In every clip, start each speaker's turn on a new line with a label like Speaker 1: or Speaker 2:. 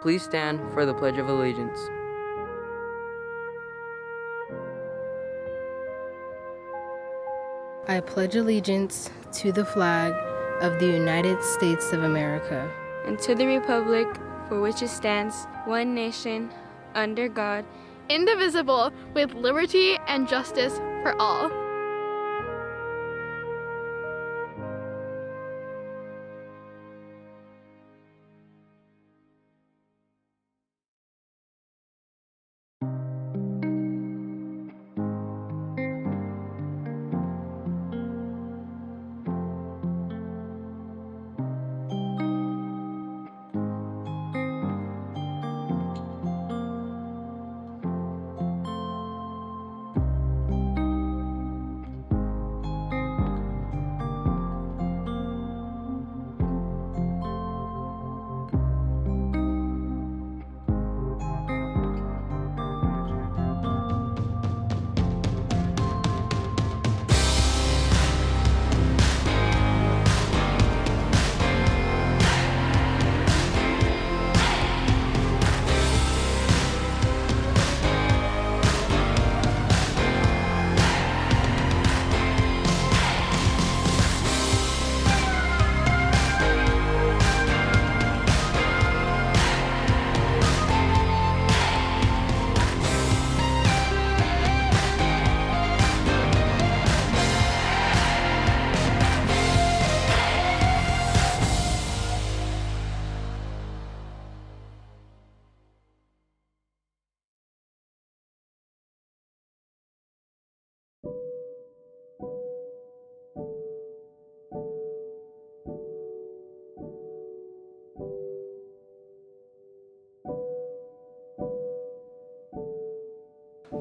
Speaker 1: Please stand for the Pledge of Allegiance.
Speaker 2: I pledge allegiance to the flag of the United States of America
Speaker 3: and to the republic for which it stands, one nation, under God,
Speaker 4: indivisible, with liberty and justice for all.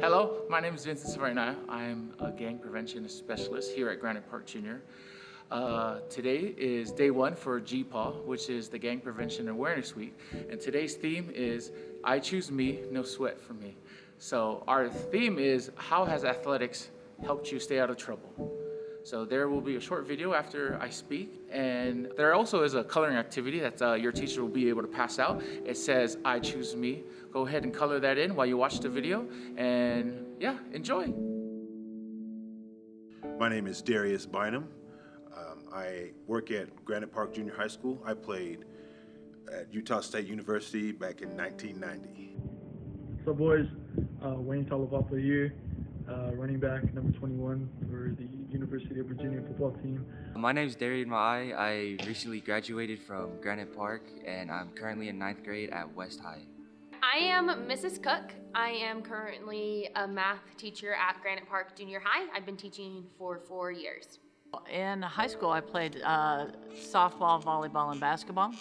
Speaker 5: Hello, my name is Vince Savaiinaea. I'm a gang prevention specialist here at Granite Park Junior. Today is day one for GPAW, which is the Gang Prevention Awareness Week. And today's theme is I Choose Me, No Sweat for Me. So our theme is how has athletics helped you stay out of trouble? So there will be a short video after I speak, and there also is a coloring activity that your teacher will be able to pass out. It says, I choose me. Go ahead and color that in while you watch the video, and yeah, enjoy.
Speaker 6: My name is Darius Bynum. I work at Granite Park Junior High School. I played at Utah State University back in 1990.
Speaker 7: So boys, Wayne Talavapa here, running back number 21 for the University of Virginia football team.
Speaker 8: My name is Darius Savaiinaea. I recently graduated from Granite Park and I'm currently in 9th grade at West High.
Speaker 9: I am Mrs. Cook. I am currently a math teacher at Granite Park Junior High. I've been teaching for 4 years.
Speaker 10: In high school, I played softball, volleyball, and basketball,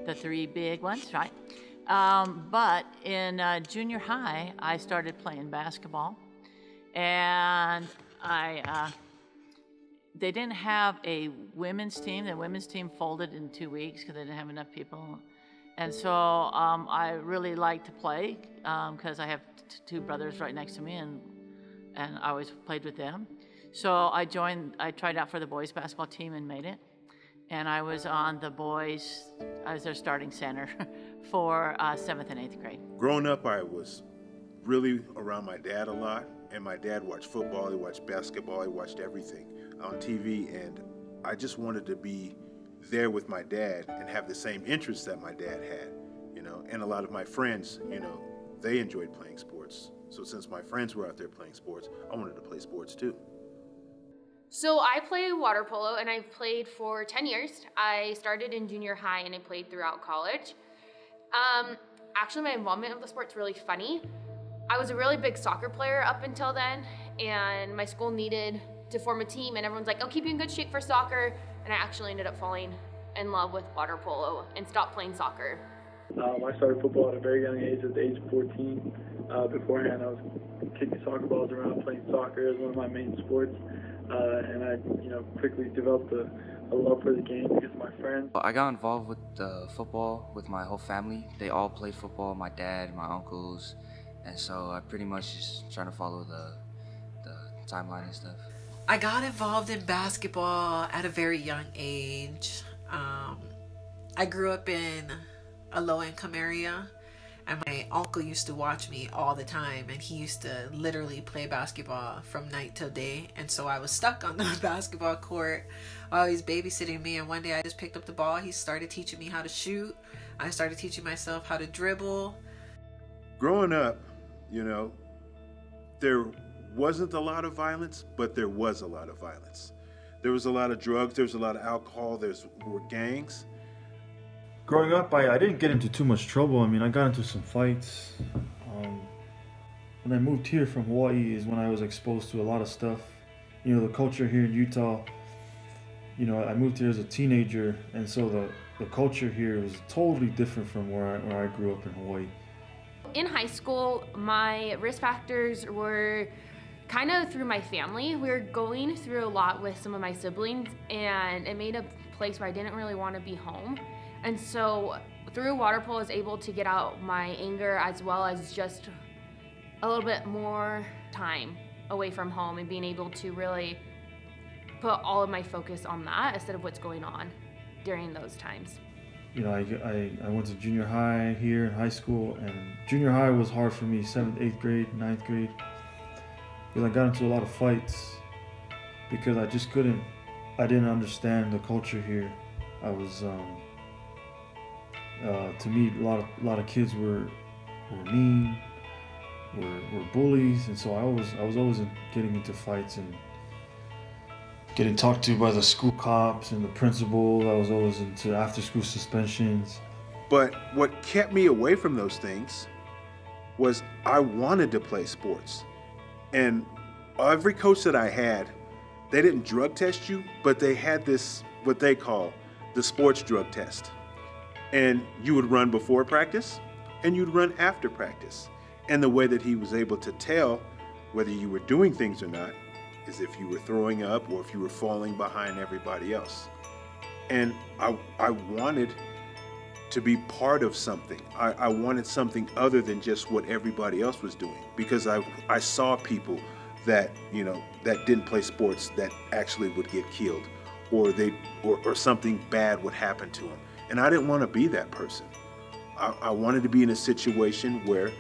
Speaker 10: the three big ones, right? But in junior high, I started playing basketball, and they didn't have a women's team. The women's team folded in 2 weeks because they didn't have enough people. And so I really like to play because I have two brothers right next to me, and I always played with them. So I tried out for the boys basketball team and made it. And I was on the boys, I was their starting center for 7th and 8th grade.
Speaker 6: Growing up, I was really around my dad a lot, and my dad watched football, he watched basketball, he watched everything on TV, and I just wanted to be there with my dad and have the same interests that my dad had, you know. And a lot of my friends, you know, they enjoyed playing sports. So since my friends were out there playing sports, I wanted to play sports too.
Speaker 9: So I play water polo, and I've played for 10 years. I started in junior high, and I played throughout college. Actually, my involvement of the sport's really funny. I was a really big soccer player up until then, and my school needed to form a team, and everyone's like, I'll keep you in good shape for soccer. And I actually ended up falling in love with water polo and stopped playing soccer.
Speaker 7: I started football at a very young age, at the age of 14. Beforehand, I was kicking soccer balls around, playing soccer as one of my main sports. And I, quickly developed a love for the game because of my friends.
Speaker 8: I got involved with football with my whole family. They all played football, my dad, my uncles, and so I pretty much just trying to follow the timeline and stuff.
Speaker 11: I got involved in basketball at a very young age. I grew up in a low-income area, and my uncle used to watch me all the time, and he used to literally play basketball from night till day. And so I was stuck on the basketball court while he was babysitting me, and one day I just picked up the ball. He started teaching me how to shoot. I started teaching myself how to dribble.
Speaker 6: Growing up, you know, there wasn't a lot of violence, but there was a lot of violence. There was a lot of drugs, there was a lot of alcohol, there were gangs.
Speaker 12: Growing up, I didn't get into too much trouble. I mean, I got into some fights. When I moved here from Hawaii is when I was exposed to a lot of stuff. You know, the culture here in Utah, you know, I moved here as a teenager, and so the culture here was totally different from where I grew up in Hawaii.
Speaker 9: In high school, my risk factors were kind of through my family. We were going through a lot with some of my siblings, and it made a place where I didn't really want to be home. And so through water polo, I was able to get out my anger as well as just a little bit more time away from home and being able to really put all of my focus on that instead of what's going on during those times.
Speaker 12: You know, I went to junior high here in high school, and junior high was hard for me, 7th, 8th grade, 9th grade, because I got into a lot of fights because I didn't understand the culture here. I was, to me, a lot of kids were mean, were bullies, and so I was always getting into fights and getting talked to by the school cops and the principal. I was always into after-school suspensions.
Speaker 6: But what kept me away from those things was I wanted to play sports. And every coach that I had, they didn't drug test you, but they had this, what they call the sports drug test. And you would run before practice and you'd run after practice. And the way that he was able to tell whether you were doing things or not is if you were throwing up or if you were falling behind everybody else. And I wanted to be part of something. I wanted something other than just what everybody else was doing, because I saw people that, you know, that didn't play sports that actually would get killed, or something bad would happen to them. And I didn't want to be that person. I wanted to be in a situation where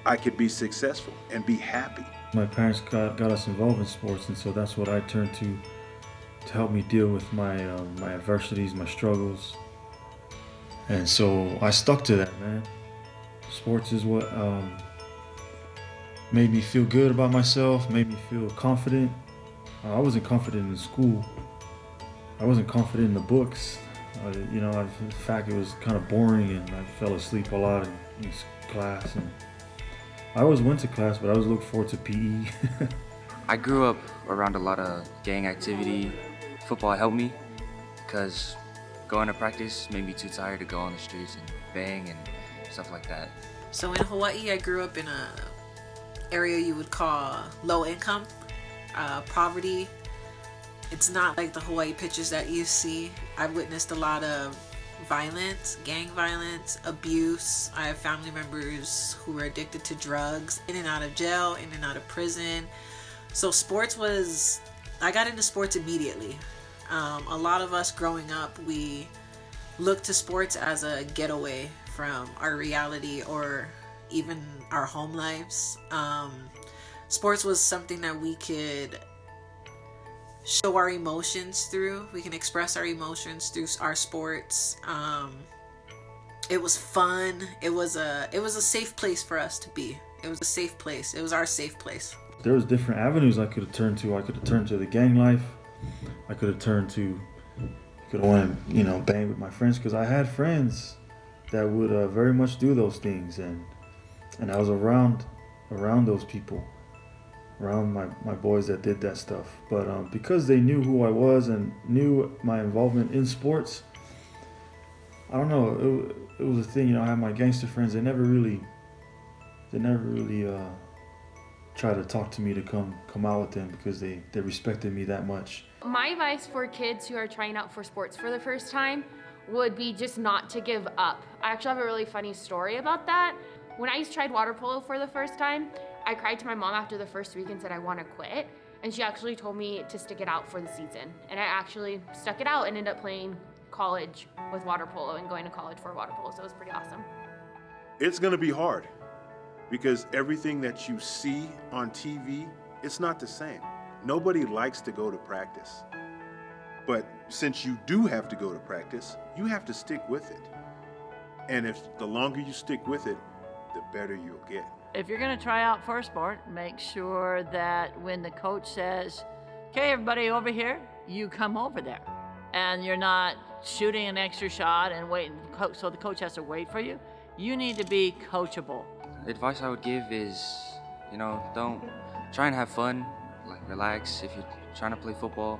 Speaker 6: I could be successful and be happy.
Speaker 12: My parents got us involved in sports, and so that's what I turned to help me deal with my adversities, my struggles. And so I stuck to that, man. Sports is what made me feel good about myself, made me feel confident. I wasn't confident in school. I wasn't confident in the books. You know, in fact, it was kind of boring, and I fell asleep a lot in class. And I always went to class, but I always looked forward to PE.
Speaker 8: I grew up around a lot of gang activity. Football helped me because going to practice made me too tired to go on the streets and bang and stuff like that.
Speaker 11: So in Hawaii, I grew up in a area you would call low income, poverty. It's not like the Hawaii pictures that you see. I've witnessed a lot of violence, gang violence, abuse. I have family members who were addicted to drugs, in and out of jail, in and out of prison. So I got into sports immediately. A lot of us growing up, we looked to sports as a getaway from our reality or even our home lives. Sports was something that we could show our emotions through. We can express our emotions through our sports. It was fun. It was a safe place for us to be. It was a safe place. It was our safe place.
Speaker 12: There was different avenues I could have turned to. I could have turned to the gang life. I could have went, you know, bang with my friends, because I had friends that would very much do those things, and I was around those people, around my boys that did that stuff. But because they knew who I was and knew my involvement in sports, I don't know, it was a thing. You know, I had my gangster friends. They never really try to talk to me to come out with them, because they respected me that much.
Speaker 9: My advice for kids who are trying out for sports for the first time would be just not to give up. I actually have a really funny story about that. When I tried water polo for the first time, I cried to my mom after the first week and said I want to quit. And she actually told me to stick it out for the season. And I actually stuck it out and ended up playing college with water polo and going to college for water polo, so it was pretty awesome.
Speaker 6: It's going to be hard because everything that you see on TV, it's not the same. Nobody likes to go to practice. But since you do have to go to practice, you have to stick with it. And if the longer you stick with it, the better you'll get.
Speaker 10: If you're going to try out for a sport, make sure that when the coach says, okay, everybody over here, you come over there. And you're not shooting an extra shot and waiting, so the coach has to wait for you. You need to be coachable.
Speaker 8: The advice I would give is, don't try and have fun, like relax. If you're trying to play football,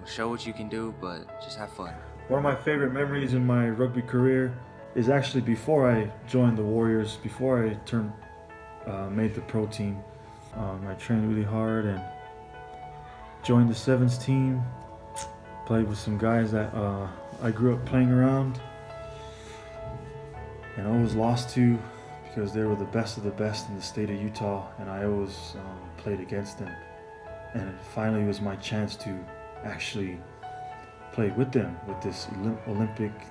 Speaker 8: show what you can do, but just have fun.
Speaker 12: One of my favorite memories in my rugby career is actually before I joined the Warriors, before I made the pro team. I trained really hard and joined the sevens team. Played with some guys that I grew up playing around and always lost to because they were the best of the best in the state of Utah, and I always played against them. And it finally was my chance to actually play with them, with this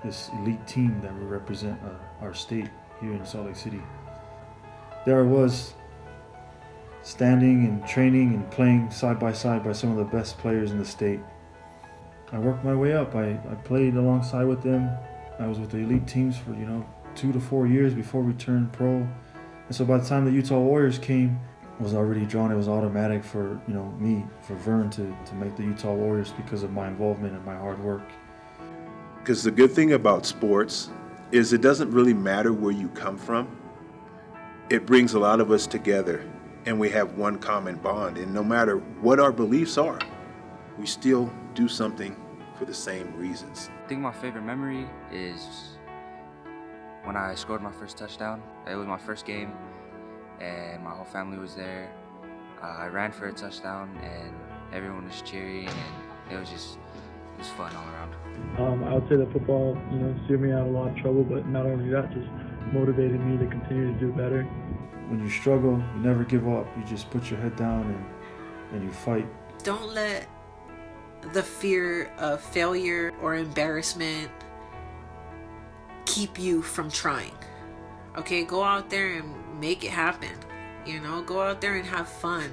Speaker 12: this elite team that will represent our state here in Salt Lake City. There I was, standing and training and playing side by side by some of the best players in the state. I worked my way up. I played alongside with them. I was with the elite teams for 2 to 4 years before we turned pro. And so by the time the Utah Warriors came, I was already drawn. It was automatic for me, for Vern to make the Utah Warriors because of my involvement and my hard work.
Speaker 6: Because the good thing about sports is it doesn't really matter where you come from. It brings a lot of us together and we have one common bond. And no matter what our beliefs are, we still do something for the same reasons.
Speaker 8: I think my favorite memory is when I scored my first touchdown. It was my first game and my whole family was there. I ran for a touchdown and everyone was cheering, and it was fun all around.
Speaker 7: I would say that football, steered me out of a lot of trouble, but not only that, just motivated me to continue to do better.
Speaker 12: When you struggle, you never give up. You just put your head down and you fight.
Speaker 11: Don't let the fear of failure or embarrassment keep you from trying. Okay, go out there and make it happen. Go out there and have fun.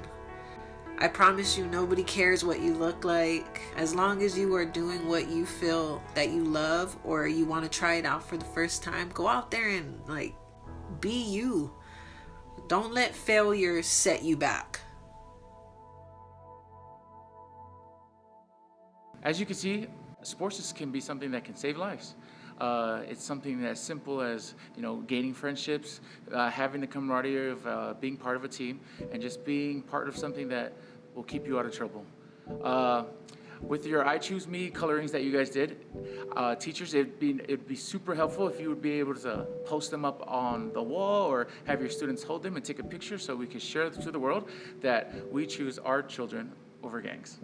Speaker 11: I promise you, nobody cares what you look like. As long as you are doing what you feel that you love, or you want to try it out for the first time, go out there and be you. Don't let failure set you back.
Speaker 5: As you can see, sports can be something that can save lives. It's something as simple as gaining friendships, having the camaraderie of being part of a team, and just being part of something that will keep you out of trouble. With your I Choose Me colorings that you guys did, teachers, it'd be super helpful if you would be able to post them up on the wall or have your students hold them and take a picture so we can share to the world that we choose our children over gangs.